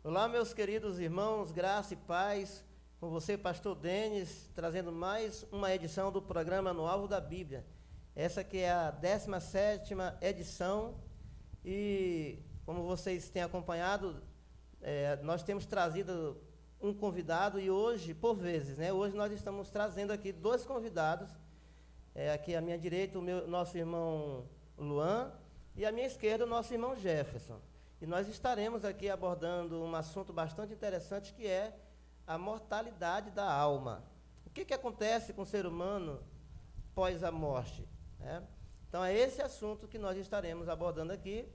Olá, meus queridos irmãos, graça e paz, com você, pastor Denis, trazendo mais uma edição do programa No Alvo da Bíblia. Essa que é a 17ª edição e, como vocês têm acompanhado, nós temos trazido um convidado e hoje, por vezes, hoje nós estamos trazendo aqui dois convidados, aqui à minha direita nosso irmão Luan e à minha esquerda o nosso irmão Jefferson. E nós estaremos aqui abordando um assunto bastante interessante que é a mortalidade da alma. O que acontece com o ser humano após a morte? Então é esse assunto que nós estaremos abordando aqui.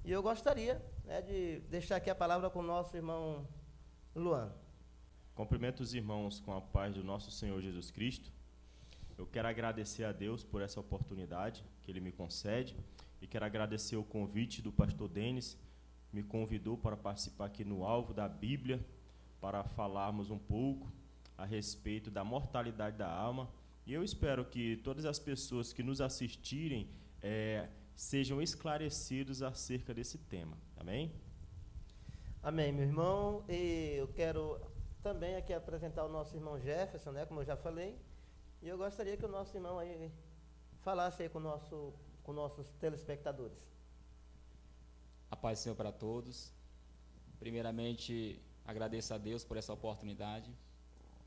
E eu gostaria de deixar aqui a palavra com o nosso irmão Luan. Cumprimento os irmãos com a paz do nosso Senhor Jesus Cristo. Eu quero agradecer a Deus por essa oportunidade que Ele me concede e quero agradecer o convite do pastor Denis, me convidou para participar aqui no Alvo da Bíblia, para falarmos um pouco a respeito da mortalidade da alma. E eu espero que todas as pessoas que nos assistirem sejam esclarecidos acerca desse tema. Amém? Amém, meu irmão. E eu quero também aqui apresentar o nosso irmão Jefferson, como eu já falei. E eu gostaria que o nosso irmão aí falasse aí com nossos telespectadores. A paz do Senhor para todos. Primeiramente, agradeço a Deus por essa oportunidade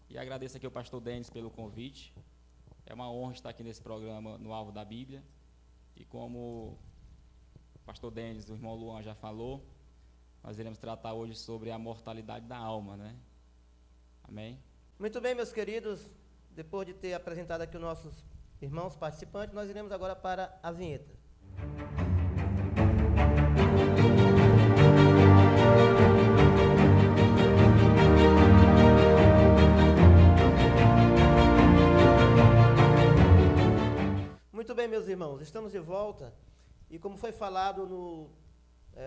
e agradeço aqui ao pastor Denis pelo convite. É uma honra estar aqui nesse programa no Alvo da Bíblia. E como o pastor Denis, o irmão Luan já falou, nós iremos tratar hoje sobre a mortalidade da alma, Amém? Muito bem, meus queridos, depois de ter apresentado aqui os nossos irmãos participantes, nós iremos agora para a vinheta. Muito bem, meus irmãos, estamos de volta e como foi falado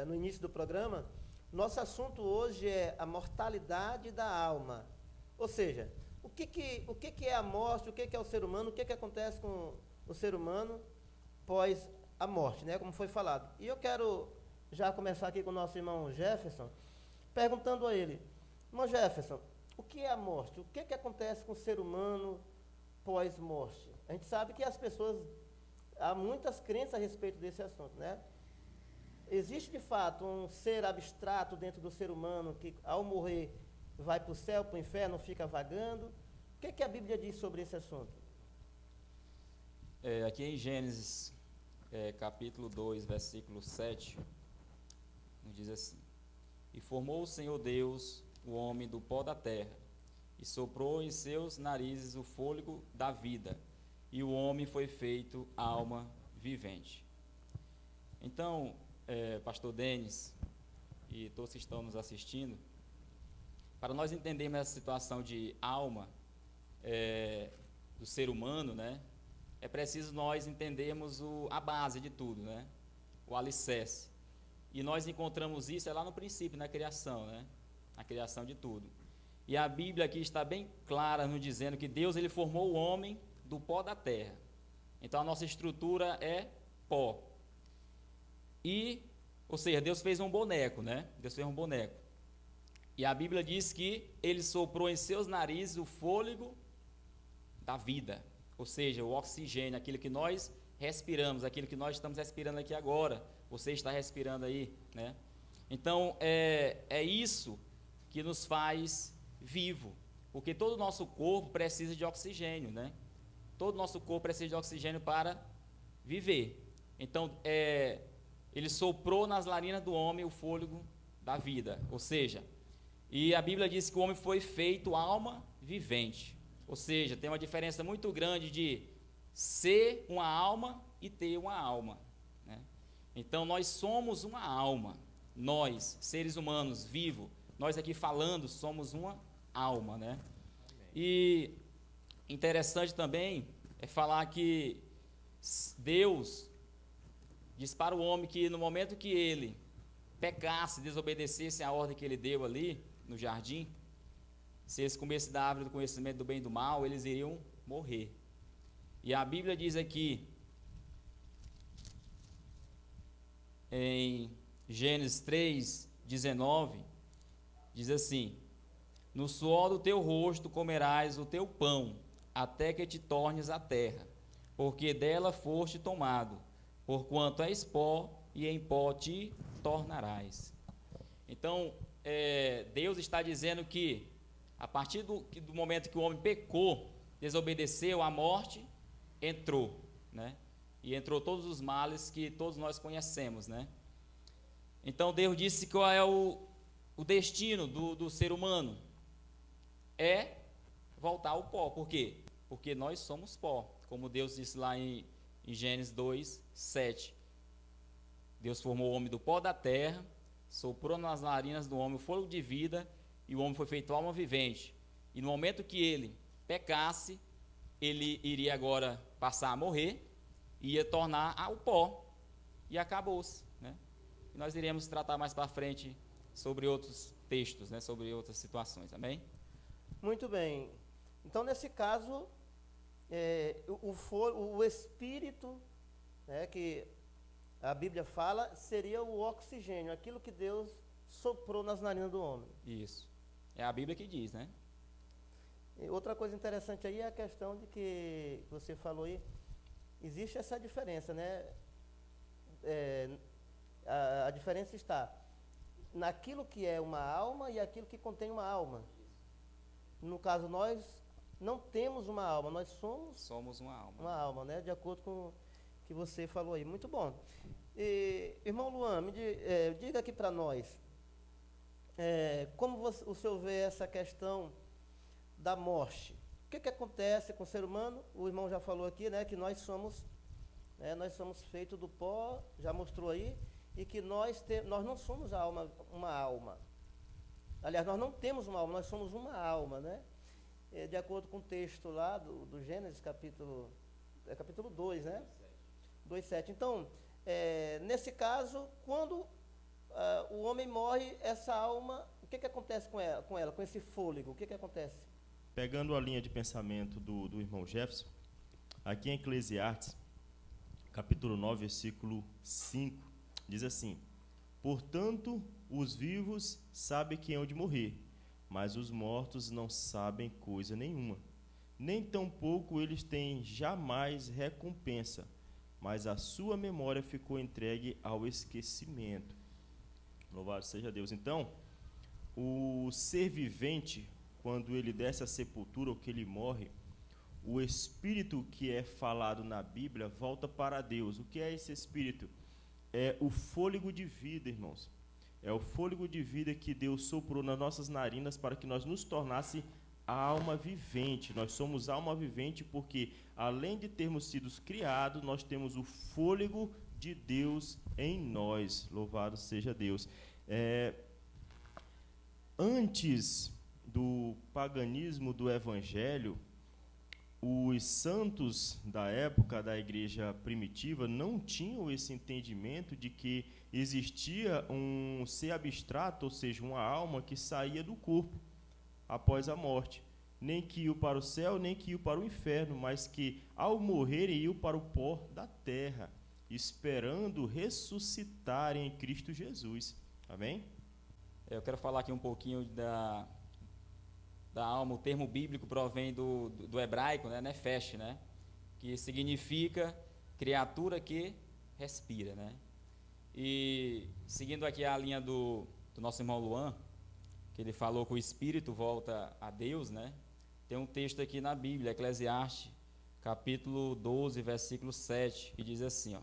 no início do programa, nosso assunto hoje é a mortalidade da alma. Ou seja, o que é a morte, o que é o ser humano, o que acontece com o ser humano após a morte, como foi falado. E eu quero já começar aqui com o nosso irmão Jefferson, perguntando a ele, irmão Jefferson, o que é a morte? O que acontece com o ser humano pós-morte? A gente sabe que há muitas crenças a respeito desse assunto, Existe de fato um ser abstrato dentro do ser humano que ao morrer vai para o céu, para o inferno, fica vagando? O que a Bíblia diz sobre esse assunto? Aqui em Gênesis, capítulo 2, versículo 7, nos diz assim: E formou o Senhor Deus o homem do pó da terra, e soprou em seus narizes o fôlego da vida, e o homem foi feito alma vivente. Então, pastor Denis e todos que estão nos assistindo, para nós entendermos essa situação de alma do ser humano, é preciso nós entendermos a base de tudo, o alicerce. E nós encontramos isso lá no princípio, na criação, na criação de tudo. E a Bíblia aqui está bem clara nos dizendo que Deus ele formou o homem do pó da terra. Então a nossa estrutura é pó. Ou seja, Deus fez um boneco, Deus fez um boneco. E a Bíblia diz que ele soprou em seus narizes o fôlego da vida. Ou seja, o oxigênio, aquilo que nós respiramos, aquilo que nós estamos respirando aqui agora. Você está respirando aí, Então, é isso que nos faz vivo. Porque todo o nosso corpo precisa de oxigênio, Todo o nosso corpo precisa de oxigênio para viver. Então, ele soprou nas narinas do homem o fôlego da vida, ou seja, e a Bíblia diz que o homem foi feito alma vivente, ou seja, tem uma diferença muito grande de ser uma alma e ter uma alma, Então, nós somos uma alma, nós, seres humanos vivos, nós aqui falando, somos uma alma, E interessante também é falar que Deus diz para o homem que no momento que ele pecasse, desobedecesse a ordem que ele deu ali no jardim, se eles comessem da árvore do conhecimento do bem e do mal, eles iriam morrer. E a Bíblia diz aqui, em Gênesis 3:19, Diz assim: no suor do teu rosto comerás o teu pão, até que te tornes a terra, porque dela foste tomado, porquanto és pó, e em pó te tornarás. Então, Deus está dizendo que, a partir do momento que o homem pecou, desobedeceu, a morte entrou, né? E entrou todos os males que todos nós conhecemos, né? Então, Deus disse qual é o destino do ser humano. É voltar ao pó. Por quê? Porque nós somos pó. Como Deus disse lá em Gênesis 2, 7. Deus formou o homem do pó da terra, soprou nas narinas do homem o fôlego de vida, e o homem foi feito alma vivente. E no momento que ele pecasse, ele iria agora passar a morrer, e ia tornar ao pó, e acabou-se, né? E nós iremos tratar mais para frente sobre outros textos, né? Sobre outras situações, amém? Muito bem. Então, nesse caso, o espírito, né, que a Bíblia fala, seria o oxigênio, aquilo que Deus soprou nas narinas do homem. Isso. É a Bíblia que diz, né? E outra coisa interessante aí é a questão de que você falou aí, existe essa diferença, né? A diferença está naquilo que é uma alma e aquilo que contém uma alma. No caso, nós não temos uma alma, nós somos uma alma. Uma alma, né? De acordo com o que você falou aí. Muito bom. Irmão Luan, diga aqui para nós, como o senhor vê essa questão da morte? O que acontece com o ser humano? O irmão já falou aqui, né, que nós somos feitos do pó, já mostrou aí, e que nós não somos uma alma. Aliás, nós não temos uma alma, nós somos uma alma, né? De acordo com o texto lá do Gênesis, capítulo 2, né? 2:7. Então, nesse caso, quando o homem morre, essa alma, o que acontece com ela, com esse fôlego? O que acontece? Pegando a linha de pensamento do irmão Jefferson, aqui em Eclesiastes, capítulo 9, versículo 5, diz assim: portanto, os vivos sabem que hão de morrer, mas os mortos não sabem coisa nenhuma. Nem tampouco eles têm jamais recompensa, mas a sua memória ficou entregue ao esquecimento. Louvado seja Deus. Então, o ser vivente, quando ele desce à sepultura ou que ele morre, o espírito que é falado na Bíblia volta para Deus. O que é esse espírito? É o fôlego de vida, irmãos. É o fôlego de vida que Deus soprou nas nossas narinas para que nós nos tornasse a alma vivente. Nós somos alma vivente porque, além de termos sido criados, nós temos o fôlego de Deus em nós. Louvado seja Deus. Antes do paganismo do evangelho, os santos da época da igreja primitiva não tinham esse entendimento de que existia um ser abstrato, ou seja, uma alma que saía do corpo após a morte, nem que iam para o céu, nem que iam para o inferno, mas que ao morrerem iam para o pó da terra, esperando ressuscitarem em Cristo Jesus. Amém? Eu quero falar aqui um pouquinho da alma. O termo bíblico provém do hebraico, né, nefesh, né, que significa criatura que respira, né? E seguindo aqui a linha do nosso irmão Luan, que ele falou que o espírito volta a Deus, né? Tem um texto aqui na Bíblia, Eclesiastes, capítulo 12, versículo 7, que diz assim, ó: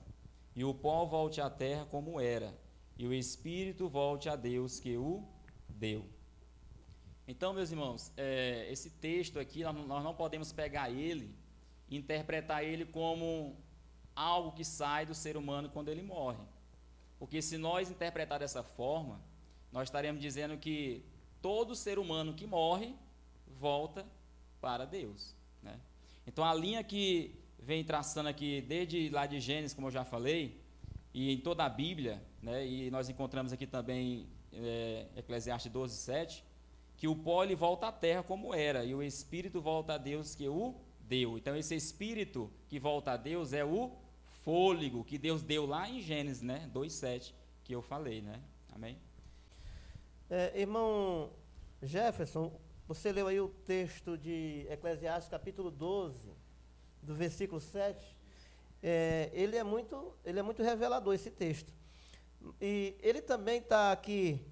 e o pó volte à terra como era, e o espírito volte a Deus que o deu. Então, meus irmãos, esse texto aqui, nós não podemos pegar ele e interpretar ele como algo que sai do ser humano quando ele morre. Porque se nós interpretar dessa forma, nós estaremos dizendo que todo ser humano que morre volta para Deus, né? Então, a linha que vem traçando aqui, desde lá de Gênesis, como eu já falei, e em toda a Bíblia, né, e nós encontramos aqui também Eclesiastes 12, 7, que o pó ele volta à terra como era, e o espírito volta a Deus que o deu. Então, esse espírito que volta a Deus é o fôlego que Deus deu lá em Gênesis, né, 2:7, que eu falei, né? Amém? Irmão Jefferson, você leu aí o texto de Eclesiastes, capítulo 12, do versículo 7. Ele é muito revelador, esse texto. E ele também está aqui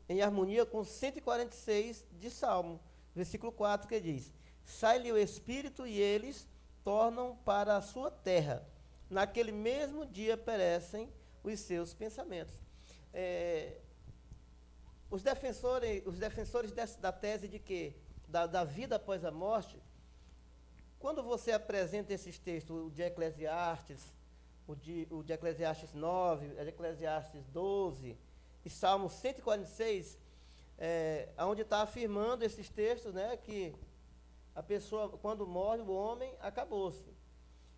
em harmonia com 146 de Salmo, versículo 4, que diz: sai-lhe o espírito e eles tornam para a sua terra. Naquele mesmo dia perecem os seus pensamentos. Os defensores da tese de que da vida após a morte, quando você apresenta esses textos, o de Eclesiastes, o de Eclesiastes 9, o de Eclesiastes 12 e Salmo 146, onde está afirmando esses textos, né, que a pessoa, quando morre, o homem, acabou-se.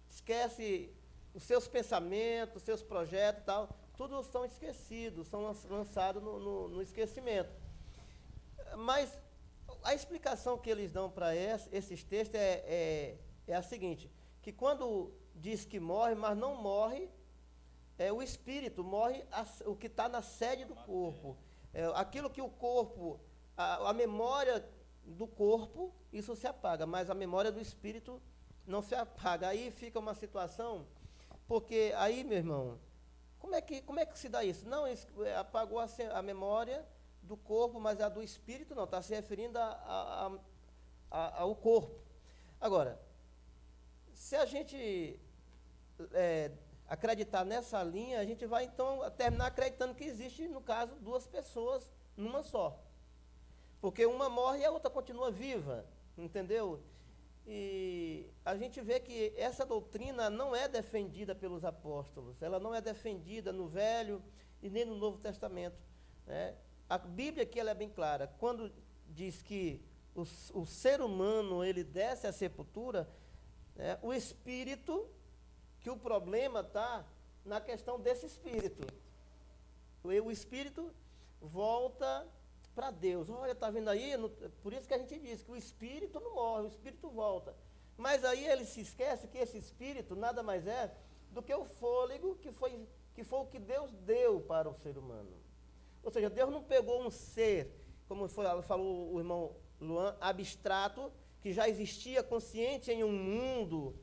Esquece os seus pensamentos, os seus projetos e tal, tudo são esquecidos, são lançados no esquecimento. Mas a explicação que eles dão para esses textos é a seguinte, que quando diz que morre, mas não morre o espírito, morre o que está na sede do corpo. Aquilo que o corpo, a memória do corpo, isso se apaga, mas a memória do espírito não se apaga. Aí fica uma situação, porque aí, meu irmão, como é que se dá isso? Não, apagou a memória do corpo, mas a do espírito não, está se referindo ao corpo. Agora, se a gente acreditar nessa linha, a gente vai então terminar acreditando que existe, no caso, duas pessoas numa só. Porque uma morre e a outra continua viva, entendeu? E a gente vê que essa doutrina não é defendida pelos apóstolos, ela não é defendida no Velho e nem no Novo Testamento, né? A Bíblia aqui ela é bem clara, quando diz que o ser humano ele desce à sepultura, né, o espírito, que o problema está na questão desse espírito. O espírito volta para Deus. Olha, está vendo aí? Por isso que a gente diz que o espírito não morre, o espírito volta. Mas aí ele se esquece que esse espírito nada mais é do que o fôlego que foi o que Deus deu para o ser humano. Ou seja, Deus não pegou um ser, como falou o irmão Luan, abstrato, que já existia consciente em um mundo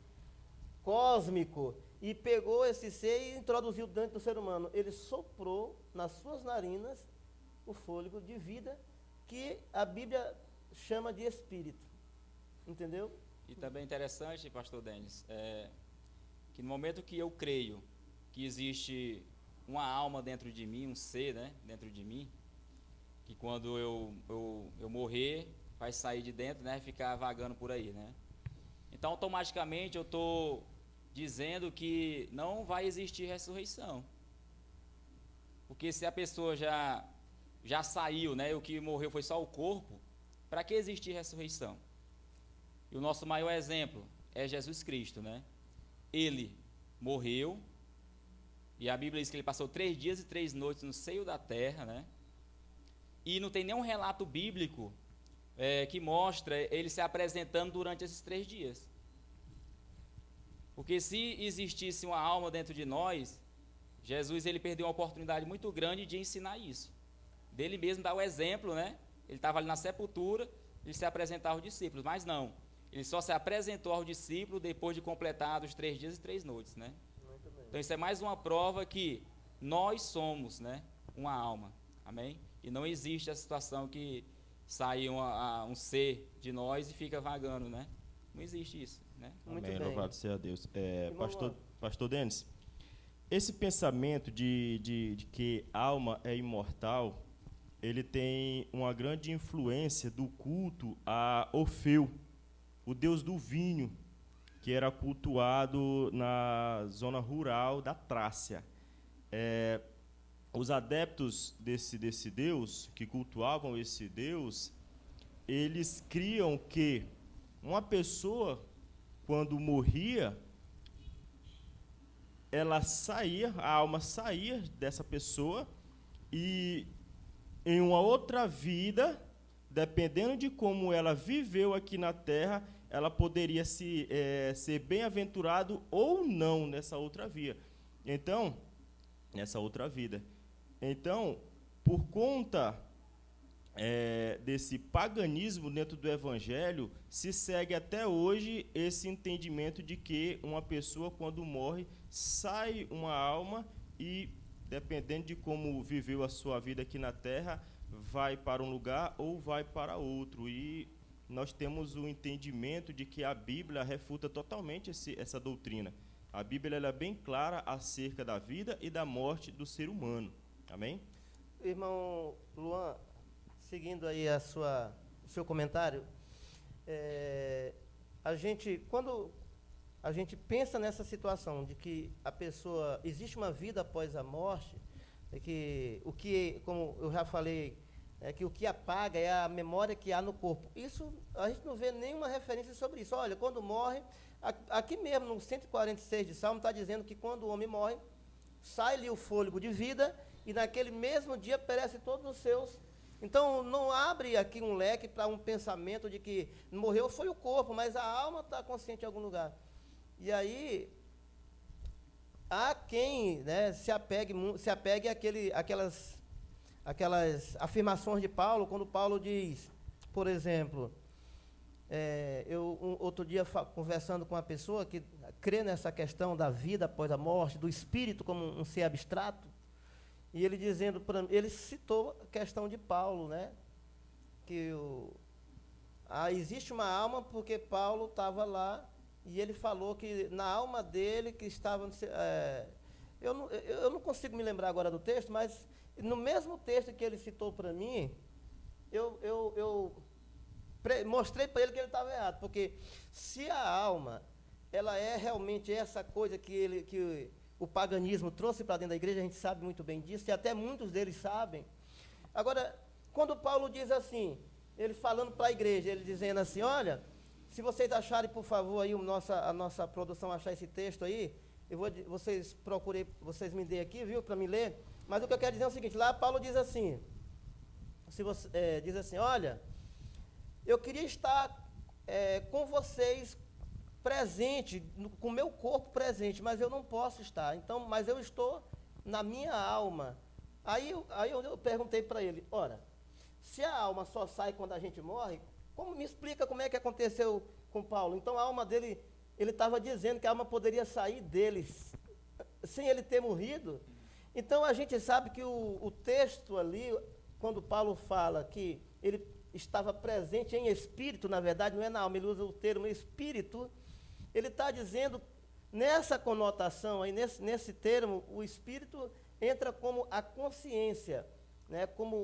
cósmico, e pegou esse ser e introduziu dentro do ser humano. Ele soprou nas suas narinas o fôlego de vida, que a Bíblia chama de espírito. Entendeu? E também é interessante, pastor Denis, que no momento que eu creio que existe uma alma dentro de mim, um ser, né, dentro de mim, que quando eu morrer, vai sair de dentro, né, e ficar vagando por aí, né? Então, automaticamente, eu estou dizendo que não vai existir ressurreição. Porque se a pessoa já saiu, né, e o que morreu foi só o corpo, para que existir ressurreição? E o nosso maior exemplo é Jesus Cristo, né? Ele morreu, e a Bíblia diz que ele passou 3 dias e 3 noites no seio da terra, né? E não tem nenhum relato bíblico que mostra ele se apresentando durante esses 3 dias. Porque se existisse uma alma dentro de nós, Jesus ele perdeu uma oportunidade muito grande de ensinar isso. Dele mesmo dar o exemplo, né? Ele estava ali na sepultura, ele se apresentava aos discípulos, mas não. Ele só se apresentou aos discípulos depois de completados 3 dias e 3 noites, né? Então isso é mais uma prova que nós somos, né, uma alma, amém? E não existe a situação que sai um ser de nós e fica vagando, né? Não existe isso, né? Muito amém, bem. Louvado seja Deus. Pastor Denis, esse pensamento de que alma é imortal, ele tem uma grande influência do culto a Orfeu, o deus do vinho, que era cultuado na zona rural da Trácia. Os adeptos desse deus, que cultuavam esse deus, eles criam que uma pessoa, quando morria, ela saía, a alma saía dessa pessoa e em uma outra vida, dependendo de como ela viveu aqui na terra, ela poderia ser bem-aventurado ou não nessa outra vida. Então, por conta desse paganismo dentro do evangelho, se segue até hoje esse entendimento de que uma pessoa, quando morre, sai uma alma e, dependendo de como viveu a sua vida aqui na terra, vai para um lugar ou vai para outro. E nós temos o entendimento de que a Bíblia refuta totalmente essa doutrina. A Bíblia ela é bem clara acerca da vida e da morte do ser humano. Amém? Irmão Luan, seguindo aí o seu comentário, quando a gente pensa nessa situação de que existe uma vida após a morte, como eu já falei, que o que apaga é a memória que há no corpo. Isso, a gente não vê nenhuma referência sobre isso. Olha, quando morre, aqui mesmo no 146 de Salmo está dizendo que quando o homem morre, sai-lhe o fôlego de vida e naquele mesmo dia perecem todos os seus. Então, não abre aqui um leque para um pensamento de que morreu foi o corpo, mas a alma está consciente em algum lugar. E aí, há quem, né, se apegue àquelas afirmações de Paulo, quando Paulo diz, por exemplo, outro dia conversando com uma pessoa que crê nessa questão da vida após a morte, do espírito como um ser abstrato, e ele dizendo para mim, ele citou a questão de Paulo, né? Que existe uma alma porque Paulo estava lá e ele falou que na alma dele que estava... eu não consigo me lembrar agora do texto, mas no mesmo texto que ele citou para mim, eu mostrei para ele que ele estava errado, porque se a alma ela é realmente essa coisa que o paganismo trouxe para dentro da igreja, a gente sabe muito bem disso, e até muitos deles sabem. Agora, quando Paulo diz assim, ele falando para a igreja, ele dizendo assim, olha, se vocês acharem, por favor, aí a nossa produção achar esse texto aí, vocês me deem aqui, viu, para me ler. Mas o que eu quero dizer é o seguinte, lá Paulo diz assim, diz assim, olha, eu queria estar com vocês presente, com o meu corpo presente, mas eu não posso estar. Então, mas eu estou na minha alma. Aí eu perguntei para ele, ora, se a alma só sai quando a gente morre, me explica como é que aconteceu com Paulo? Então a alma dele, ele estava dizendo que a alma poderia sair deles sem ele ter morrido. Então a gente sabe que o texto ali, quando Paulo fala que ele estava presente em espírito, na verdade não é na alma, ele usa o termo espírito, ele está dizendo, nessa conotação, aí, nesse termo, o espírito entra como a consciência, né, como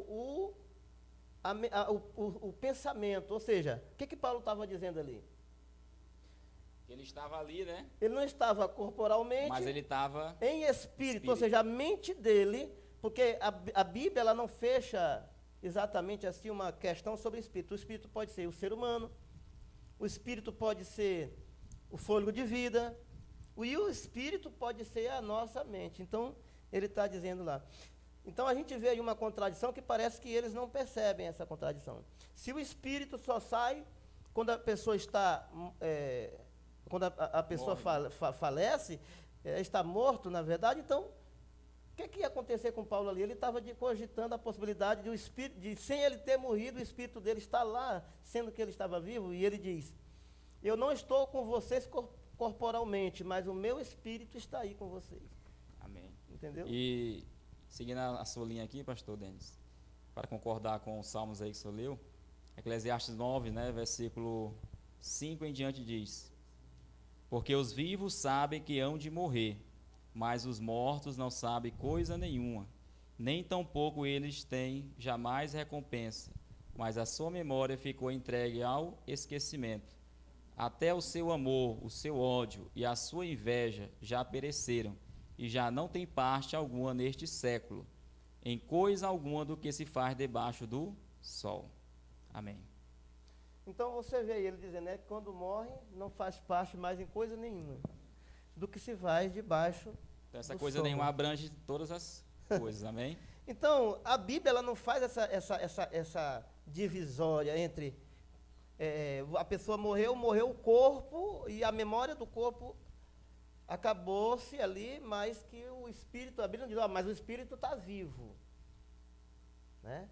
o pensamento. Ou seja, o que Paulo estava dizendo ali? Ele estava ali, né? Ele não estava corporalmente, mas ele estava em espírito, ou seja, a mente dele, porque a Bíblia ela não fecha exatamente assim uma questão sobre o espírito. O espírito pode ser o ser humano, o espírito pode ser o fôlego de vida, e o espírito pode ser a nossa mente. Então, ele está dizendo lá. Então, a gente vê aí uma contradição que parece que eles não percebem essa contradição. Se o espírito só sai quando a pessoa está... quando a pessoa falece, está morto, na verdade, então, o que ia acontecer com Paulo ali? Ele estava cogitando a possibilidade de o espírito, sem ele ter morrido, o espírito dele estar lá, sendo que ele estava vivo, e ele diz, eu não estou com vocês corporalmente, mas o meu espírito está aí com vocês. Amém. Entendeu? E, seguindo a sua linha aqui, pastor Denis, para concordar com os salmos aí que o senhor leu, Eclesiastes 9, né, versículo 5 em diante diz, porque os vivos sabem que hão de morrer, mas os mortos não sabem coisa nenhuma, nem tampouco eles têm jamais recompensa, mas a sua memória ficou entregue ao esquecimento. Até o seu amor, o seu ódio e a sua inveja já pereceram, e já não tem parte alguma neste século, em coisa alguma do que se faz debaixo do sol. Amém. Então você vê ele dizendo, né, que quando morre não faz parte mais em coisa nenhuma do que se faz debaixo então, essa do coisa sol. nenhuma abrange todas as coisas, amém? Então, a Bíblia ela não faz essa divisória entre a pessoa morreu o corpo e a memória do corpo acabou-se ali, mas que o espírito, a Bíblia não diz, mas o espírito está vivo, né?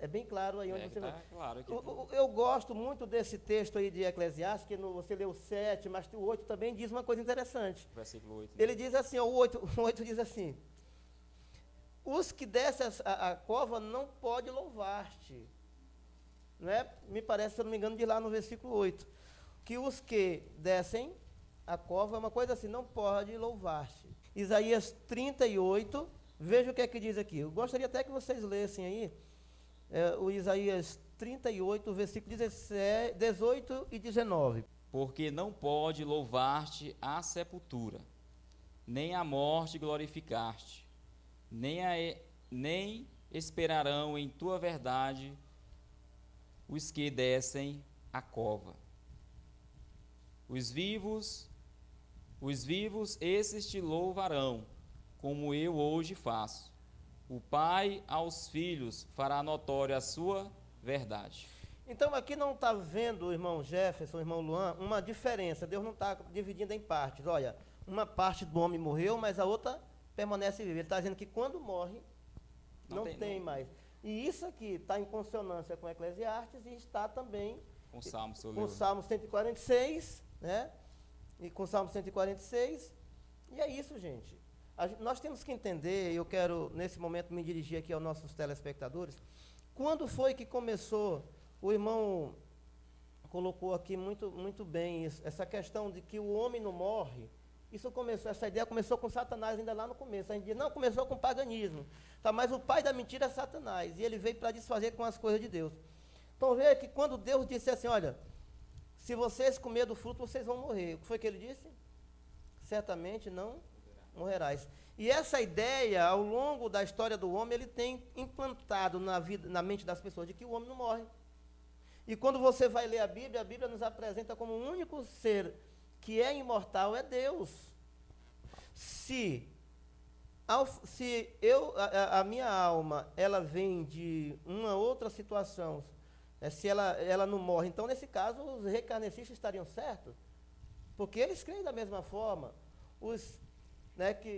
É bem claro aí onde você tá claro aqui. Eu gosto muito desse texto aí de Eclesiastes, que você leu o 7, mas o 8 também diz uma coisa interessante. Versículo 8. Né? Ele diz assim, ó, o 8 diz assim: os que descem a cova não pode louvar-te. Não é? Me parece, se eu não me engano, de lá no versículo 8. Que os que descem a cova, é uma coisa assim, não pode louvar-te. Isaías 38, veja o que é que diz aqui. Eu gostaria até que vocês lessem aí, o Isaías 38, versículo 18 e 19. Porque não pode louvar-te a sepultura, nem a morte glorificar-te, nem esperarão em tua verdade os que descem a cova. Os vivos, esses te louvarão, como eu hoje faço. O pai aos filhos fará notória a sua verdade. Então aqui não está vendo, irmão Jefferson, irmão Luan, uma diferença. Deus não está dividindo em partes. Olha, uma parte do homem morreu, mas a outra permanece viva. Ele está dizendo que quando morre, não tem mais. E isso aqui está em consonância com Eclesiastes e está também com o Salmo, com o Salmo 146, né? E com o Salmo 146. E é isso, gente. Nós temos que entender, eu quero nesse momento me dirigir aqui aos nossos telespectadores, quando foi que começou, o irmão colocou aqui muito bem isso, essa questão de que o homem não morre. Essa ideia começou com Satanás ainda lá no começo. A gente diz, não, começou com o paganismo. Tá, mas o pai da mentira é Satanás. E ele veio para desfazer com as coisas de Deus. Então veja que quando Deus disse assim, olha, se vocês comerem do fruto, vocês vão morrer. O que foi que ele disse? Certamente não morrerás. E essa ideia, ao longo da história do homem, ele tem implantado na mente das pessoas de que o homem não morre. E quando você vai ler a Bíblia nos apresenta como o único ser que é imortal é Deus. Se a minha alma, ela vem de uma outra situação, se ela não morre, então nesse caso os recarnecistas estariam certos, porque eles creem da mesma forma. Os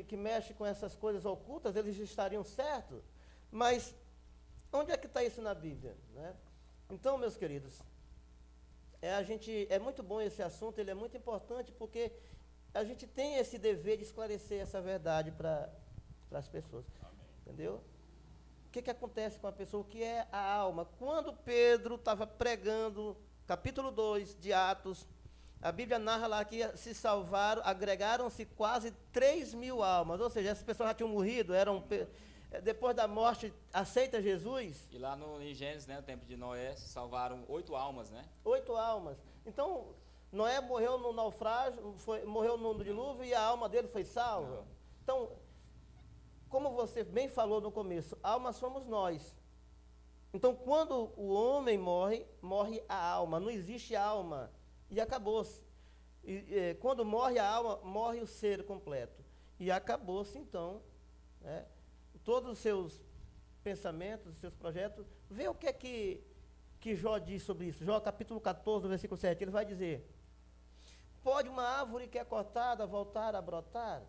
que mexem com essas coisas ocultas, eles estariam certos. Mas onde é que está isso na Bíblia? Né? Então, meus queridos, é muito bom esse assunto, ele é muito importante, porque a gente tem esse dever de esclarecer essa verdade para as pessoas. Amém. Entendeu? O que acontece com a pessoa? O que é a alma? Quando Pedro estava pregando, capítulo 2 de Atos, a Bíblia narra lá que se salvaram, agregaram-se quase 3.000 almas, ou seja, essas pessoas já tinham morrido, depois da morte, aceita Jesus. E lá em Gênesis, no tempo de Noé, se salvaram 8 almas, né? 8 almas. Então, Noé morreu no naufrágio, morreu no dilúvio e a alma dele foi salva. Não. Então, como você bem falou no começo, alma somos nós. Então, quando o homem morre, morre a alma, não existe alma. E acabou-se. Quando morre a alma, morre o ser completo. E acabou-se, então, todos os seus pensamentos, os seus projetos. Vê o que é que Jó diz sobre isso. Jó, capítulo 14, versículo 7, ele vai dizer: pode uma árvore que é cortada voltar a brotar?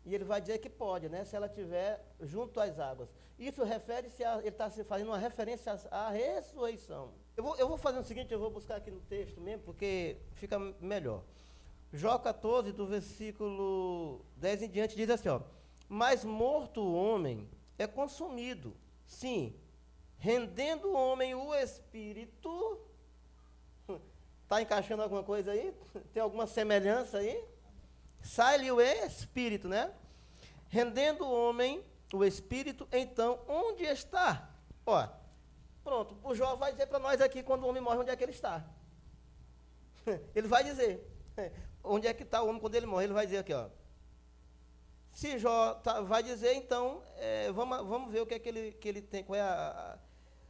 E ele vai dizer que pode, né, se ela estiver junto às águas. Isso refere-se ele está fazendo uma referência à ressurreição. Eu vou fazer o seguinte, eu vou buscar aqui no texto mesmo, porque fica melhor. Jó 14, do versículo 10 em diante, diz assim, ó: mas morto o homem é consumido, sim, rendendo o homem o espírito. Está encaixando alguma coisa aí? Tem alguma semelhança aí? Sai-lhe o espírito, né? Rendendo o homem o espírito, então, onde está? Ó, pronto, o Jó vai dizer para nós aqui, quando o homem morre, onde é que ele está. Ele vai dizer, onde é que está o homem quando ele morre, ele vai dizer aqui, ó. Se Jó vai dizer, então, vamos ver o que é que ele tem, qual é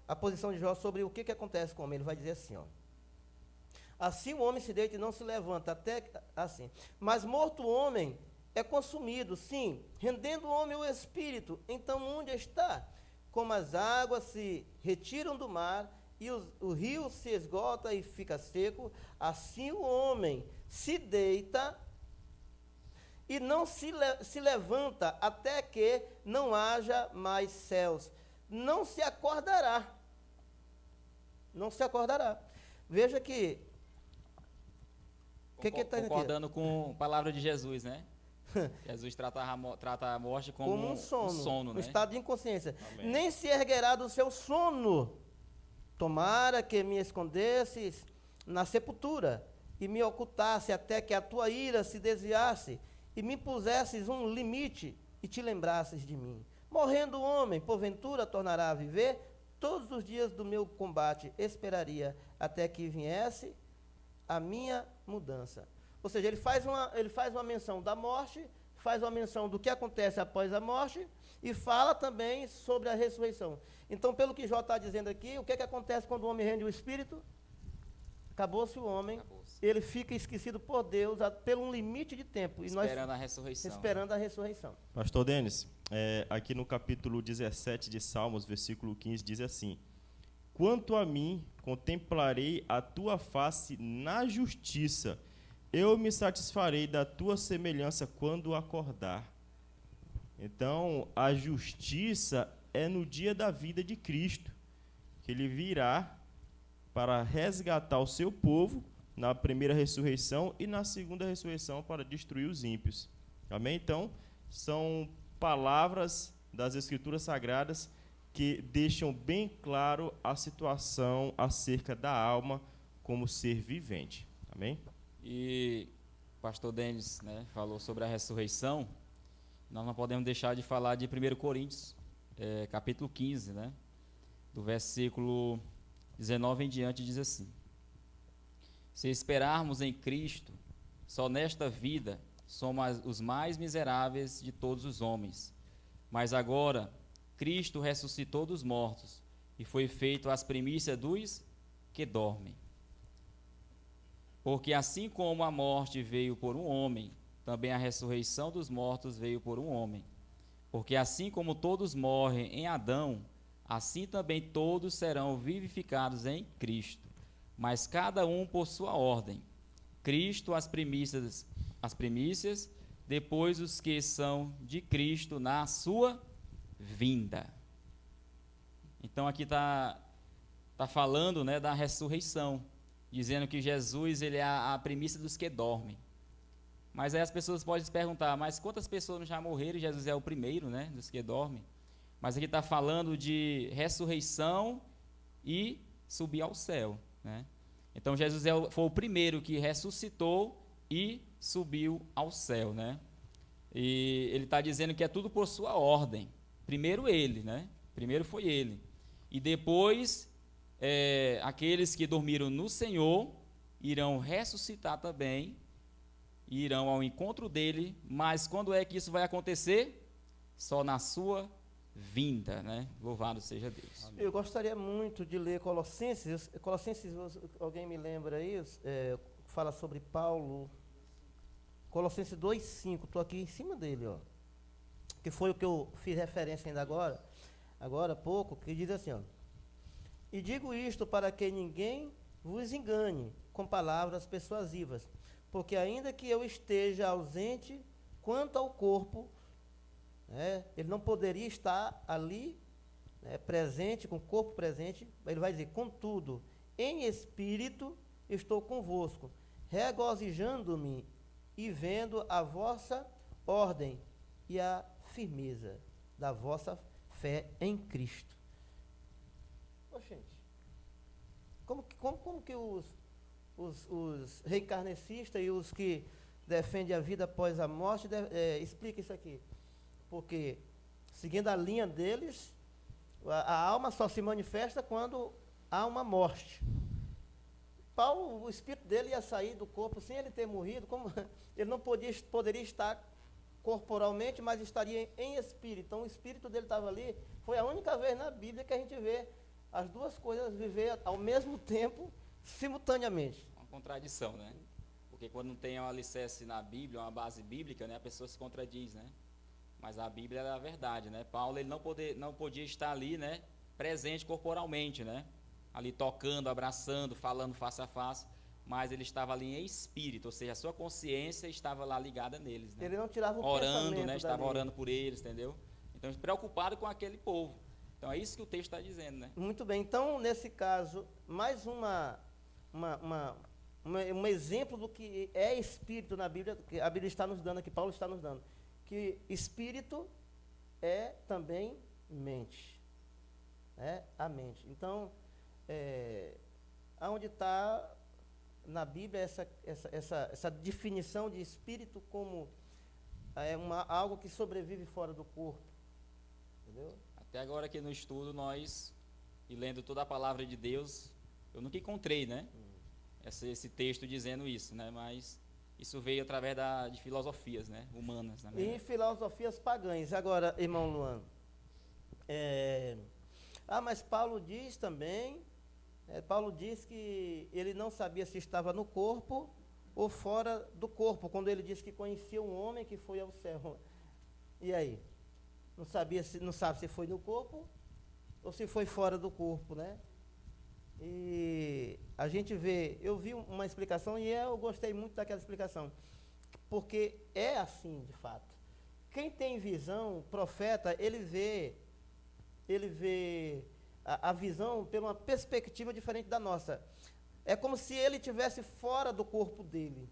a posição de Jó sobre o que acontece com o homem. Ele vai dizer assim, ó: assim o homem se deita e não se levanta, até assim. Mas morto o homem é consumido, sim, rendendo o homem o espírito. Então onde está? Como as águas se retiram do mar e o rio se esgota e fica seco, assim o homem se deita e não se levanta até que não haja mais céus. Não se acordará, não se acordará. Veja que... que está concordando com a palavra de Jesus, né? Jesus trata a morte como um sono, né? estado de inconsciência. Amém. Nem se erguerá do seu sono. Tomara que me escondesses na sepultura e me ocultasse até que a tua ira se desviasse e me pusesses um limite e te lembrasses de mim. Morrendo o homem, porventura tornará a viver, todos os dias do meu combate esperaria até que viesse a minha mudança. Ou seja, ele faz uma menção da morte, faz uma menção do que acontece após a morte e fala também sobre a ressurreição. Então, pelo que Jó está dizendo aqui, o que acontece quando o homem rende o espírito? Acabou-se o homem, ele fica esquecido por Deus pelo um limite de tempo. Esperando a ressurreição. Esperando a ressurreição. Pastor Denis, aqui no capítulo 17 de Salmos, versículo 15, diz assim: quanto a mim, contemplarei a tua face na justiça, eu me satisfarei da tua semelhança quando acordar. Então, a justiça é no dia da vida de Cristo, que ele virá para resgatar o seu povo na primeira ressurreição e na segunda ressurreição para destruir os ímpios. Amém? Então, são palavras das Escrituras Sagradas que deixam bem claro a situação acerca da alma como ser vivente. Amém? E o pastor Denis, né, falou sobre a ressurreição. Nós não podemos deixar de falar de 1 Coríntios, capítulo 15, né, do versículo 19 em diante, diz assim: se esperarmos em Cristo, só nesta vida somos os mais miseráveis de todos os homens. Mas agora, Cristo ressuscitou dos mortos e foi feito as primícias dos que dormem. Porque assim como a morte veio por um homem, também a ressurreição dos mortos veio por um homem. Porque assim como todos morrem em Adão, assim também todos serão vivificados em Cristo. Mas cada um por sua ordem. Cristo as primícias, depois os que são de Cristo na sua vinda. Então aqui está falando, né, da ressurreição, dizendo que Jesus ele é a primícia dos que dormem. Mas aí as pessoas podem se perguntar, mas quantas pessoas já morreram e Jesus é o primeiro, né, dos que dormem? Mas aqui está falando de ressurreição e subir ao céu, né? Então Jesus foi o primeiro que ressuscitou e subiu ao céu, né? E ele está dizendo que é tudo por sua ordem. Primeiro ele, né? Primeiro foi ele. E depois, aqueles que dormiram no Senhor irão ressuscitar também, e irão ao encontro dele. Mas quando é que isso vai acontecer? Só na sua vinda, né? Louvado seja Deus. Amém. Eu gostaria muito de ler Colossenses. Colossenses, alguém me lembra aí? Fala sobre Paulo. Colossenses 2:5, estou aqui em cima dele, ó. Que foi o que eu fiz referência ainda agora há pouco, que diz assim, ó: e digo isto para que ninguém vos engane com palavras persuasivas, porque ainda que eu esteja ausente quanto ao corpo, ele não poderia estar ali, presente, com o corpo presente. Ele vai dizer: contudo, em espírito estou convosco, regozijando-me e vendo a vossa ordem e a firmeza da vossa fé em Cristo. Gente, como que os reencarnecistas e os que defendem a vida após a morte explicam isso aqui? Porque, seguindo a linha deles, a alma só se manifesta quando há uma morte. Paulo, o espírito dele ia sair do corpo sem ele ter morrido, como ele não poderia estar corporalmente, mas estaria em espírito. Então o espírito dele estava ali. Foi a única vez na Bíblia que a gente vê as duas coisas viver ao mesmo tempo, simultaneamente. Uma contradição, né? Porque quando não tem um alicerce na Bíblia, uma base bíblica, né, a pessoa se contradiz, né? Mas a Bíblia é a verdade, né? Paulo ele não podia estar ali, né, presente corporalmente, né? Ali tocando, abraçando, falando face a face, mas ele estava ali em espírito, ou seja, a sua consciência estava lá ligada neles, né? Ele não tirava o orando, pensamento né? Estava dali. orando por eles, entendeu? Então, preocupado com aquele povo. Então é isso que o texto está dizendo, né? Muito bem. Então, nesse caso, mais um exemplo do que é espírito na Bíblia, que a Bíblia está nos dando, que Paulo está nos dando. Que espírito é também mente. É a mente. Então, aonde está na Bíblia essa definição de espírito como algo que sobrevive fora do corpo. Entendeu? Até agora aqui no estudo, e lendo toda a palavra de Deus, eu nunca encontrei, né? Esse texto dizendo isso, né? Mas isso veio através de filosofias, né? Humanas. Na E filosofias pagãs. Agora, irmão Luan, mas Paulo diz também, Paulo diz que ele não sabia se estava no corpo ou fora do corpo, quando ele disse que conhecia um homem que foi ao céu. E aí? Não sabe se foi no corpo ou se foi fora do corpo, né? E a gente eu vi uma explicação e eu gostei muito daquela explicação, porque é assim, de fato. Quem tem visão, profeta, ele vê a visão por uma perspectiva diferente da nossa. É como se ele estivesse fora do corpo dele,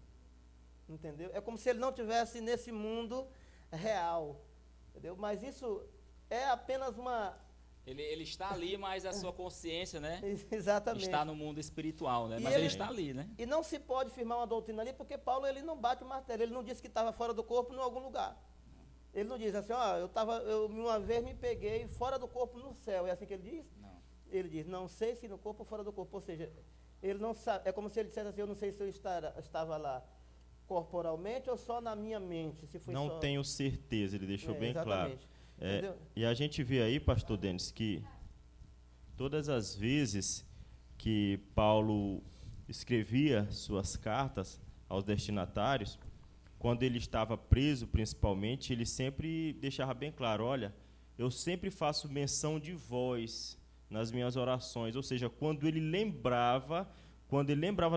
entendeu? É como se ele não estivesse nesse mundo real, entendeu? Mas isso é apenas uma... Ele está ali, mas a sua consciência, né? Exatamente. Está no mundo espiritual, né? E Mas ele está ali, né? E não se pode firmar uma doutrina ali, porque Paulo ele não bate o martelo, ele não disse que estava fora do corpo em algum lugar. Ele não diz assim, eu uma vez me peguei fora do corpo no céu, é assim que ele diz? Não. Ele diz, não sei se no corpo ou fora do corpo, ou seja, ele não sabe, é como se ele dissesse assim, eu não sei se eu estava lá corporalmente ou só na minha mente. Se foi não só... tenho certeza, ele deixou bem exatamente. claro. E a gente vê aí, pastor Denis, que todas as vezes que Paulo escrevia suas cartas aos destinatários, quando ele estava preso, principalmente, ele sempre deixava bem claro, olha, eu sempre faço menção de vós nas minhas orações, ou seja, quando ele lembrava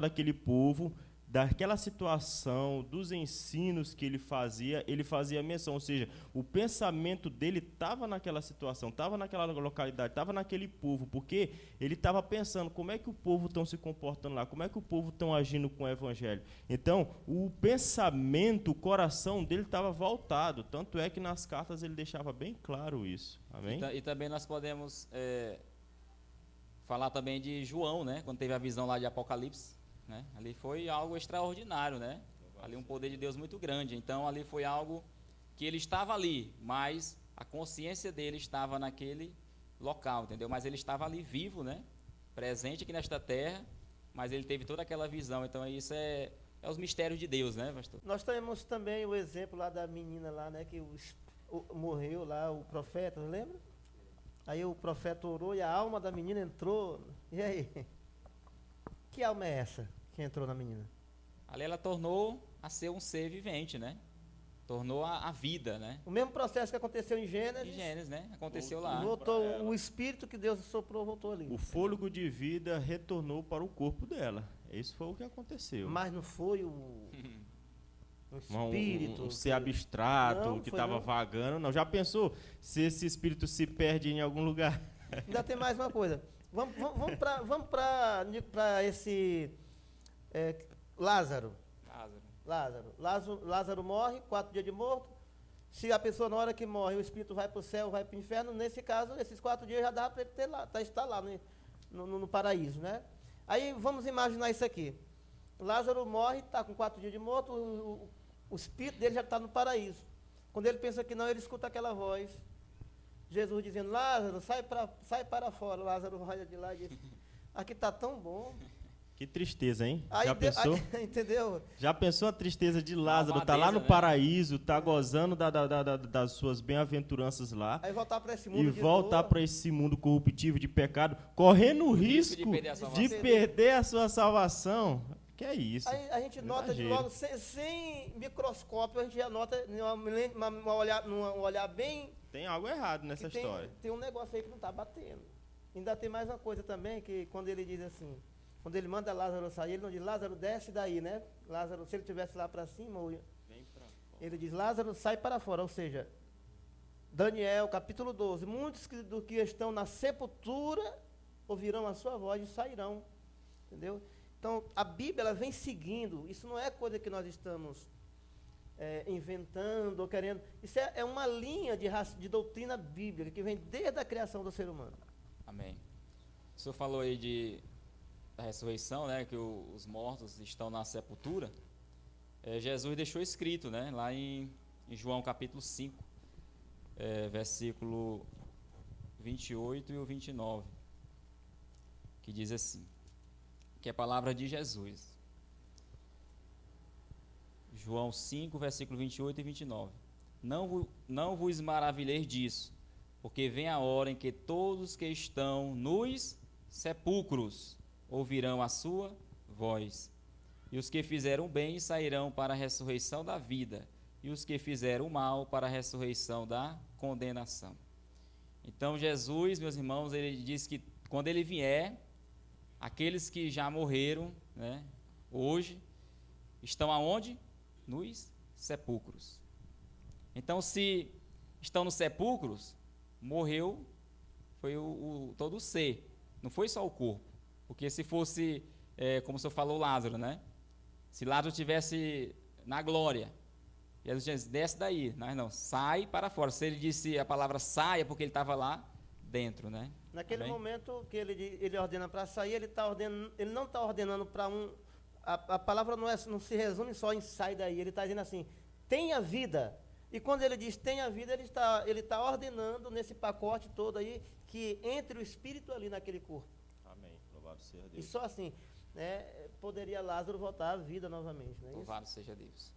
daquele povo, daquela situação, dos ensinos que ele fazia menção, ou seja, o pensamento dele estava naquela situação, estava naquela localidade, estava naquele povo, porque ele estava pensando como é que o povo estão se comportando lá, como é que o povo estão agindo com o evangelho. Então, o pensamento, o coração dele estava voltado, tanto é que nas cartas ele deixava bem claro isso. Amém? E também nós podemos falar também de João, né? Quando teve a visão lá de Apocalipse, né? Ali foi algo extraordinário, né? Ali um poder de Deus muito grande. Então ali foi algo que ele estava ali, mas a consciência dele estava naquele local, entendeu? Mas ele estava ali vivo, né? Presente aqui nesta terra, mas ele teve toda aquela visão. Então isso é os mistérios de Deus, né, pastor? Nós temos também o exemplo lá da menina lá, né? Que morreu lá o profeta, lembra? Aí o profeta orou e a alma da menina entrou. E aí? Que alma é essa que entrou na menina? Ali ela tornou a ser um ser vivente, né? Tornou a vida, né? O mesmo processo que aconteceu em Gênesis. Em Gênesis, né? Aconteceu lá. Voltou o espírito que Deus soprou, voltou ali. O fôlego de vida retornou para o corpo dela. Isso foi o que aconteceu. Mas não foi um espírito. Um ser abstrato não, que estava vagando. Não. Já pensou se esse espírito se perde em algum lugar? Ainda tem mais uma coisa. Vamos para esse Lázaro. Lázaro morre, 4 dias de morto. Se a pessoa, na hora que morre, o espírito vai para o céu, vai para o inferno, nesse caso, esses 4 dias já dá para ele estar lá no paraíso, né? Aí vamos imaginar isso aqui. Lázaro morre, está com 4 dias de morto, o espírito dele já está no paraíso. Quando ele pensa que não, ele escuta aquela voz. Jesus dizendo, Lázaro, sai para fora. Lázaro olha de lá e diz, aqui está tão bom. Que tristeza, hein? Aí, já pensou? Entendeu? Já pensou a tristeza de Lázaro? Está lá no paraíso, está gozando das suas bem-aventuranças lá. Aí voltar para esse mundo. E voltar para esse mundo corruptivo de pecado, correndo o risco de perder a sua salvação. Que é isso? Aí a gente nota de logo, sem microscópio, a gente já nota num olhar bem... Tem algo errado nessa história. Tem um negócio aí que não está batendo. Ainda tem mais uma coisa também, que quando ele diz assim, quando ele manda Lázaro sair, ele não diz, Lázaro, desce daí, né? Lázaro, se ele estivesse lá para cima, ele diz, Lázaro, sai para fora. Ou seja, Daniel, capítulo 12. Muitos do que estão na sepultura ouvirão a sua voz e sairão. Entendeu? Então, a Bíblia ela vem seguindo. Isso não é coisa que nós estamos inventando ou querendo. Isso é uma linha de doutrina bíblica que vem desde a criação do ser humano. Amém. O senhor falou aí da ressurreição, né, que os mortos estão na sepultura. Jesus deixou escrito, né, lá em João capítulo 5, versículo 28 e o 29, que diz assim, que é a palavra de Jesus. João 5, versículo 28 e 29. Não vos maravilheis disso, porque vem a hora em que todos que estão nos sepulcros ouvirão a sua voz. E os que fizeram bem sairão para a ressurreição da vida, e os que fizeram mal para a ressurreição da condenação. Então Jesus, meus irmãos, ele diz que quando ele vier, aqueles que já morreram, né, hoje, estão aonde? Nos sepulcros. Então, se estão nos sepulcros, morreu, foi todo o ser, não foi só o corpo. Porque se fosse, como o senhor falou, Lázaro, né? Se Lázaro estivesse na glória, Jesus disse, desce daí, não, sai para fora. Se ele disse a palavra saia, porque ele estava lá dentro, né? Naquele Amém? momento que ele ordena para sair, ele não está ordenando para um. A palavra não se resume só em sai daí, ele está dizendo assim, tenha vida. E quando ele diz tenha vida, ele está ordenando nesse pacote todo aí, que entre o espírito ali naquele corpo. Amém. Louvado seja Deus. E só assim, né, poderia Lázaro voltar à vida novamente. Não é isso? Louvado seja Deus.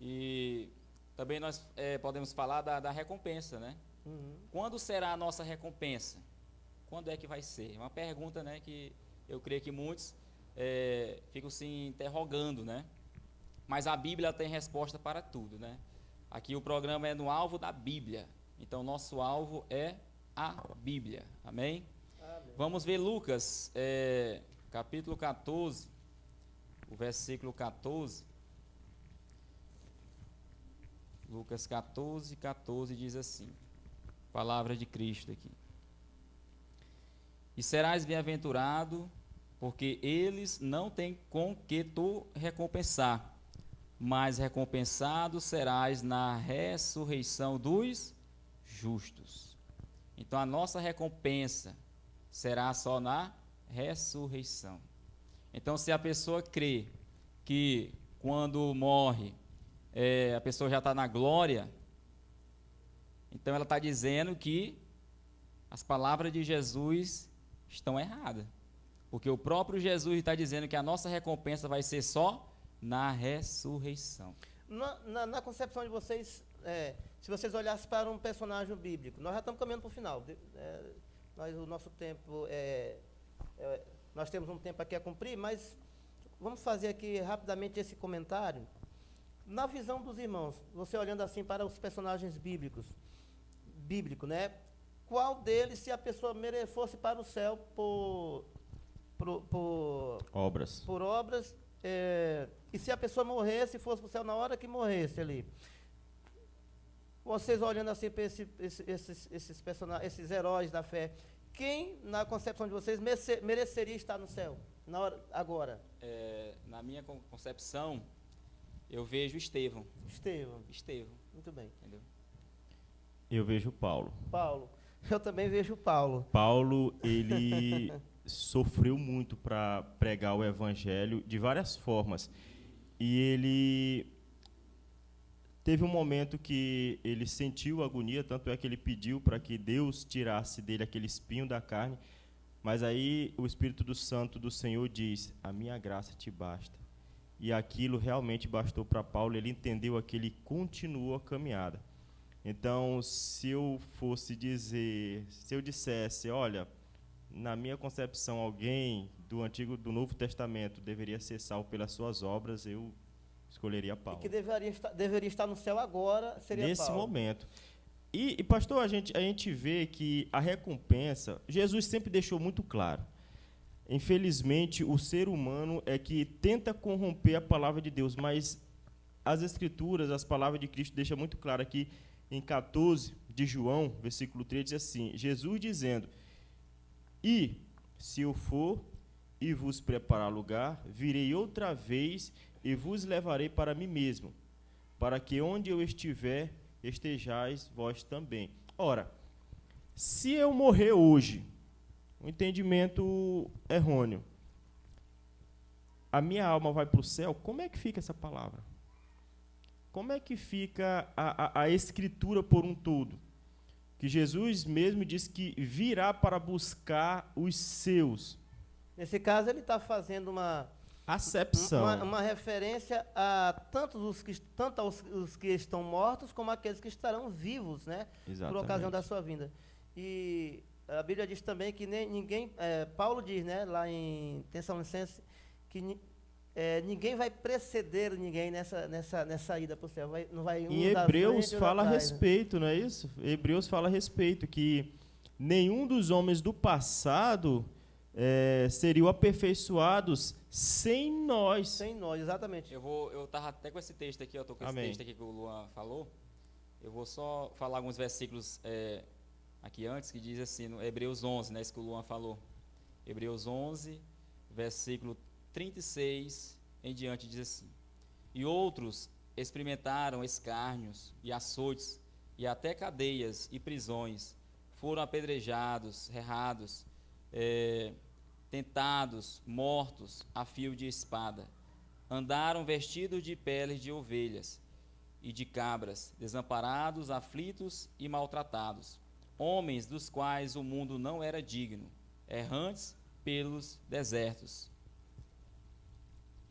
E também nós podemos falar da recompensa, né? Uhum. Quando será a nossa recompensa? Quando é que vai ser? É uma pergunta, né, que eu creio que muitos ficam se interrogando, né? Mas a Bíblia tem resposta para tudo, né? Aqui o programa é no alvo da Bíblia. Então, nosso alvo é a Bíblia. Amém? Amém. Vamos ver Lucas, capítulo 14, o versículo 14. Lucas 14, 14 diz assim, palavra de Cristo aqui. E serás bem-aventurado, porque eles não têm com que tu recompensar, mas recompensado serás na ressurreição dos justos. Então a nossa recompensa será só na ressurreição. Então se a pessoa crê que quando morre a pessoa já está na glória, então ela está dizendo que as palavras de Jesus estão erradas. Porque o próprio Jesus está dizendo que a nossa recompensa vai ser só na ressurreição. Na concepção de vocês, se vocês olhassem para um personagem bíblico, nós já estamos caminhando para o final. O nosso tempo, nós temos um tempo aqui a cumprir, mas vamos fazer aqui rapidamente esse comentário. Na visão dos irmãos, você olhando assim para os personagens bíblico, né? Qual deles, se a pessoa fosse para o céu por Obras. Por obras, e se a pessoa morresse, fosse para o céu na hora que morresse ali. Vocês olhando assim para esses personagens, esses heróis da fé, quem, na concepção de vocês, mereceria estar no céu, agora? Na minha concepção, eu vejo Estevão. Estevão. Muito bem. Entendeu? Eu vejo Paulo. Eu também vejo Paulo. Paulo, ele sofreu muito para pregar o evangelho de várias formas. E ele teve um momento que ele sentiu agonia, tanto é que ele pediu para que Deus tirasse dele aquele espinho da carne. Mas aí o Espírito Santo do Senhor diz, a minha graça te basta. E aquilo realmente bastou para Paulo, ele entendeu aquilo e continuou a caminhada. Então, se eu dissesse, olha, na minha concepção, alguém do Novo Testamento deveria ser salvo pelas suas obras, eu escolheria Paulo. E que deveria estar no céu agora, seria nesse Paulo. momento. E pastor, a gente vê que a recompensa, Jesus sempre deixou muito claro. Infelizmente, o ser humano é que tenta corromper a palavra de Deus, mas as Escrituras, as palavras de Cristo deixam muito claro que em 14 de João, versículo 3, diz assim, Jesus dizendo, e se eu for e vos preparar lugar, virei outra vez e vos levarei para mim mesmo, para que onde eu estiver, estejais vós também. Ora, se eu morrer hoje, um entendimento errôneo, a minha alma vai para o céu, como é que fica essa palavra? Como é que fica a Escritura por um todo? Que Jesus mesmo diz que virá para buscar os seus. Nesse caso, ele está fazendo uma Acepção. uma referência a tanto os que estão mortos, como aqueles que estarão vivos, né? Exatamente. Por ocasião da sua vinda. E a Bíblia diz também que ninguém, Paulo diz, né, lá em Tessalonicenses, que ninguém vai preceder ninguém nessa ida para o céu. Não vai Em Hebreus fala a respeito, não é isso? Hebreus fala a respeito que nenhum dos homens do passado seriam aperfeiçoados sem nós. Sem nós, exatamente. Eu estava até com esse texto aqui, eu estou com esse texto aqui que o Luan falou. Eu vou só falar alguns versículos aqui antes, que diz assim, no Hebreus 11, né, isso que o Luan falou. Hebreus 11, versículo 36 em diante, diz assim, e outros experimentaram escárnios e açoites e até cadeias e prisões, foram apedrejados, serrados, tentados, mortos a fio de espada, andaram vestidos de peles de ovelhas e de cabras, desamparados, aflitos e maltratados, homens dos quais o mundo não era digno, errantes pelos desertos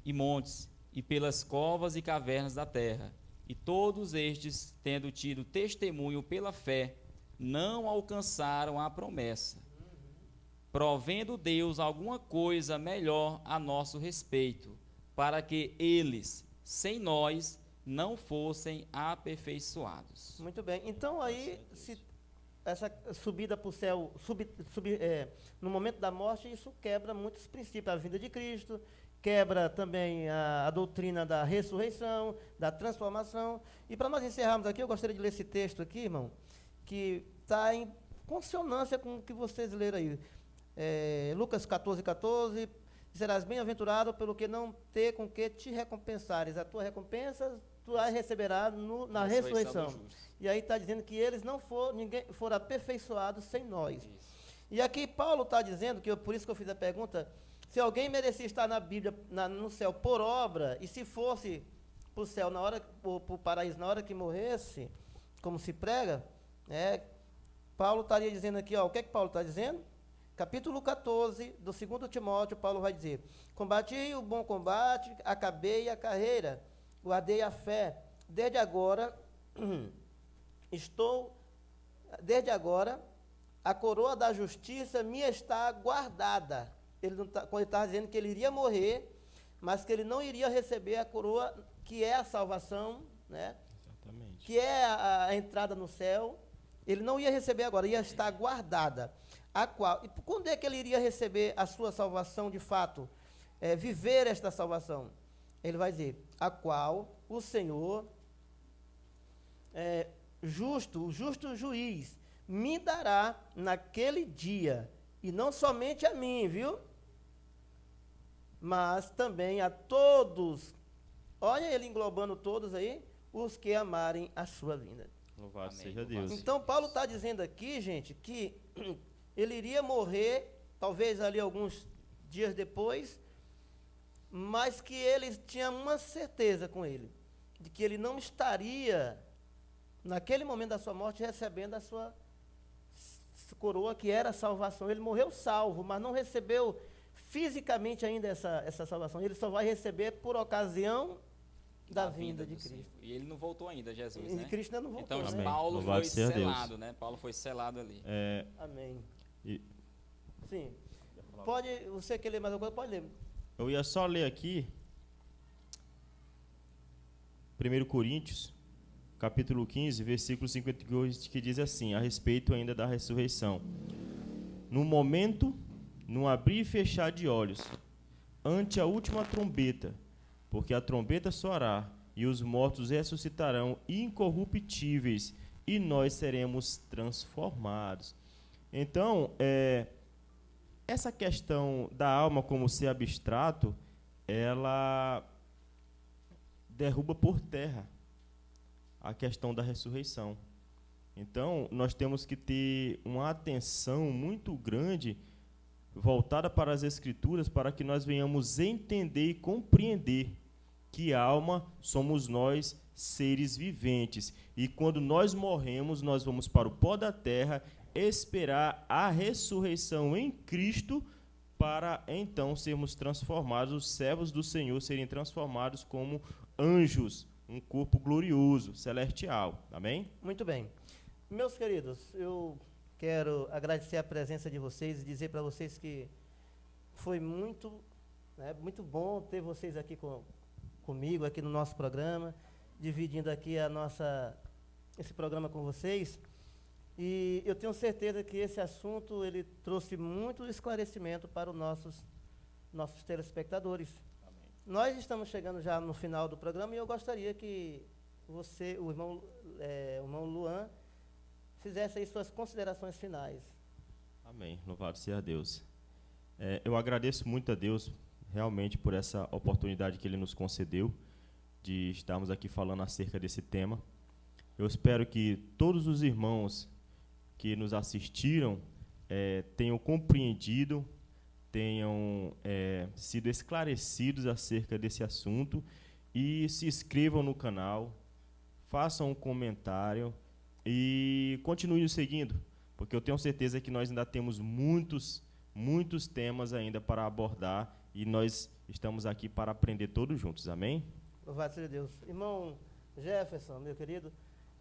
e montes, e pelas covas e cavernas da terra. E todos estes, tendo tido testemunho pela fé, não alcançaram a promessa, provendo Deus alguma coisa melhor a nosso respeito, para que eles, sem nós, não fossem aperfeiçoados. Muito bem. Então aí, essa subida para o céu, no momento da morte, isso quebra muitos princípios, a vinda de Cristo, quebra também a doutrina da ressurreição, da transformação. E para nós encerrarmos aqui, eu gostaria de ler esse texto aqui, irmão, que está em consonância com o que vocês leram aí. Lucas 14, serás bem-aventurado pelo que não ter com que te recompensares. A tua recompensa tu a receberás na ressurreição. E aí está dizendo que eles ninguém for aperfeiçoado sem nós. Isso. E aqui Paulo está dizendo, por isso que eu fiz a pergunta, se alguém merecia estar na Bíblia, no céu por obra, e se fosse para o céu, para o paraíso, na hora que morresse, como se prega, Paulo estaria dizendo aqui, o que é que Paulo está dizendo? Capítulo 14, do 2 Timóteo, Paulo vai dizer, combati o bom combate, acabei a carreira, guardei a fé, desde agora, a coroa da justiça me está guardada. Quando ele estava dizendo que ele iria morrer, mas que ele não iria receber a coroa, que é a salvação, né? Exatamente. Que é a entrada no céu, ele não ia receber agora, ia estar guardada. E quando é que ele iria receber a sua salvação de fato? Viver esta salvação. Ele vai dizer, a qual o Senhor, o justo juiz, me dará naquele dia, e não somente a mim, viu? Mas também a todos, olha ele englobando todos aí, os que amarem a sua vinda. Louvado seja Deus. Então, Paulo está dizendo aqui, gente, que ele iria morrer, talvez ali alguns dias depois, mas que ele tinha uma certeza com ele, de que ele não estaria, naquele momento da sua morte, recebendo a sua coroa, que era a salvação. Ele morreu salvo, mas não recebeu fisicamente ainda essa salvação. Ele só vai receber por ocasião da vinda de Cristo. E ele não voltou ainda, Jesus, né? Cristo ainda não voltou, então, né? Paulo foi selado, né? Paulo foi selado ali. Amém. Sim. Você quer ler mais alguma coisa? Pode ler. Eu ia só ler aqui 1 Coríntios, capítulo 15, versículo 52, que diz assim, a respeito ainda da ressurreição. No momento, num abrir e fechar de olhos, ante a última trombeta, porque a trombeta soará, e os mortos ressuscitarão incorruptíveis, e nós seremos transformados. Então, essa questão da alma como ser abstrato, ela derruba por terra a questão da ressurreição. Então, nós temos que ter uma atenção muito grande voltada para as Escrituras, para que nós venhamos entender e compreender que alma somos nós, seres viventes. E quando nós morremos, nós vamos para o pó da terra esperar a ressurreição em Cristo, para então sermos transformados, os servos do Senhor serem transformados como anjos, um corpo glorioso, celestial. Amém? Muito bem. Meus queridos, eu quero agradecer a presença de vocês e dizer para vocês que foi muito bom ter vocês aqui comigo, aqui no nosso programa, dividindo aqui esse programa com vocês. E eu tenho certeza que esse assunto ele trouxe muito esclarecimento para os nossos telespectadores. Amém. Nós estamos chegando já no final do programa e eu gostaria que você, o irmão Luan, fizesse aí suas considerações finais. Amém. Louvado seja Deus. Eu agradeço muito a Deus, realmente, por essa oportunidade que Ele nos concedeu de estarmos aqui falando acerca desse tema. Eu espero que todos os irmãos que nos assistiram tenham compreendido, tenham sido esclarecidos acerca desse assunto e se inscrevam no canal, façam um comentário e continuem nos seguindo, porque eu tenho certeza que nós ainda temos muitos temas ainda para abordar e nós estamos aqui para aprender todos juntos. Amém? Louvado seja Deus. Irmão Jefferson, meu querido,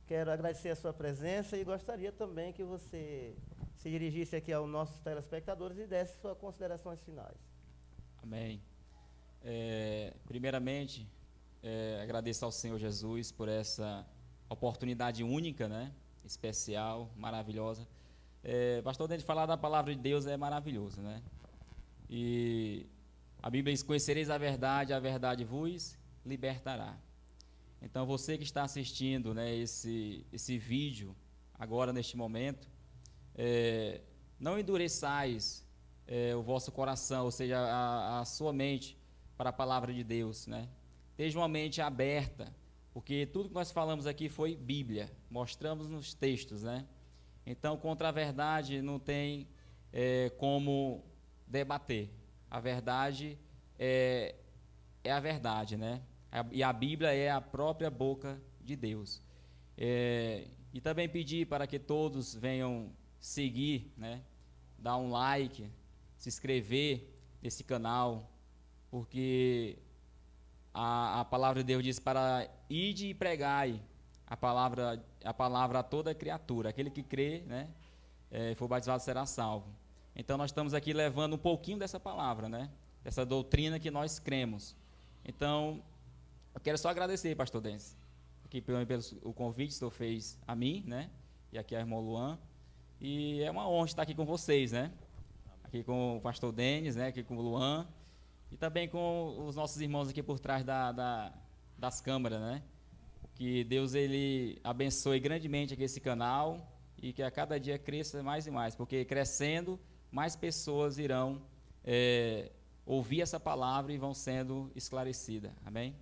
quero agradecer a sua presença e gostaria também que você se dirigisse aqui aos nossos telespectadores e desse suas considerações finais. Amém. Primeiramente, agradeço ao Senhor Jesus por essa oportunidade única, né? Especial, maravilhosa. Pastor, dentro de falar da palavra de Deus é maravilhoso, né? E a Bíblia diz: conhecereis a verdade vos libertará. Então, você que está assistindo, né, esse vídeo agora, neste momento, não endureçais o vosso coração, ou seja, a sua mente para a palavra de Deus, né? Esteja uma mente aberta, porque tudo que nós falamos aqui foi Bíblia, mostramos nos textos, né? Então, contra a verdade não tem como debater. A verdade é a verdade, né? E a Bíblia é a própria boca de Deus. E também pedir para que todos venham seguir, né? Dar um like, se inscrever nesse canal, porque a palavra de Deus diz para ide e pregai a palavra a toda criatura. Aquele que crê, né, for batizado será salvo. Então nós estamos aqui levando um pouquinho dessa palavra, né, dessa doutrina que nós cremos. Então eu quero só agradecer, pastor Denis, aqui pelo convite que o senhor fez a mim, né, e aqui ao irmão Luan. E é uma honra estar aqui com vocês, né, aqui com o pastor Denis, né, aqui com o Luan, e também com os nossos irmãos aqui por trás das câmeras, né. Que Deus ele abençoe grandemente aqui esse canal e que a cada dia cresça mais e mais, porque crescendo, mais pessoas irão ouvir essa palavra e vão sendo esclarecidas. Amém?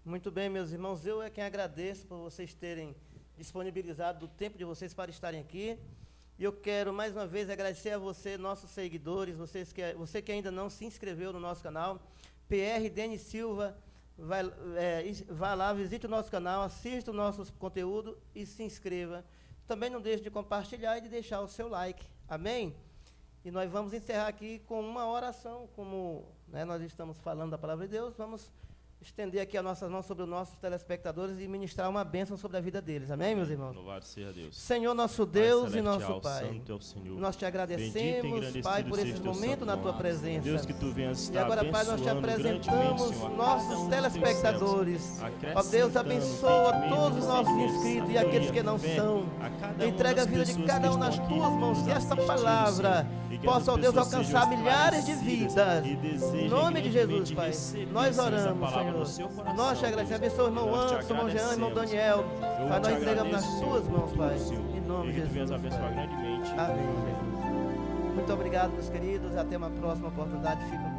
Muito bem, meus irmãos, eu é quem agradeço por vocês terem disponibilizado o tempo de vocês para estarem aqui. E eu quero mais uma vez agradecer a você, nossos seguidores, você que ainda não se inscreveu no nosso canal, PR Denis Silva. Vá lá, visite o nosso canal, assista o nosso conteúdo e se inscreva. Também não deixe de compartilhar e de deixar o seu like. Amém? E nós vamos encerrar aqui com uma oração, como, né, nós estamos falando da palavra de Deus, vamos estender aqui as nossas mãos sobre os nossos telespectadores e ministrar uma bênção sobre a vida deles. Amém, meus irmãos? Louvado seja Deus. Senhor, nosso Deus e nosso Pai, Pai, santo é o Senhor. nós te agradecemos, Pai, por esse momento na tua presença. Deus, que tu venhas estar e agora, Pai, nós te apresentamos nossos telespectadores. Ó Deus, abençoa todos os nossos inscritos e aqueles que não são. Entrega a vida de cada um nas tuas mãos, que esta palavra possa, ó Deus, alcançar milhares de vidas. Em nome de Jesus, Pai, nós oramos, Senhor. Nós te agradecemos. Abençoa o irmão Anderson, irmão Jean, irmão Daniel. Pai, nós entregamos nas tuas mãos, Pai. Em nome de Jesus. Abençoar grandemente. Amém, Jesus. Muito obrigado, meus queridos. Até uma próxima oportunidade. Fico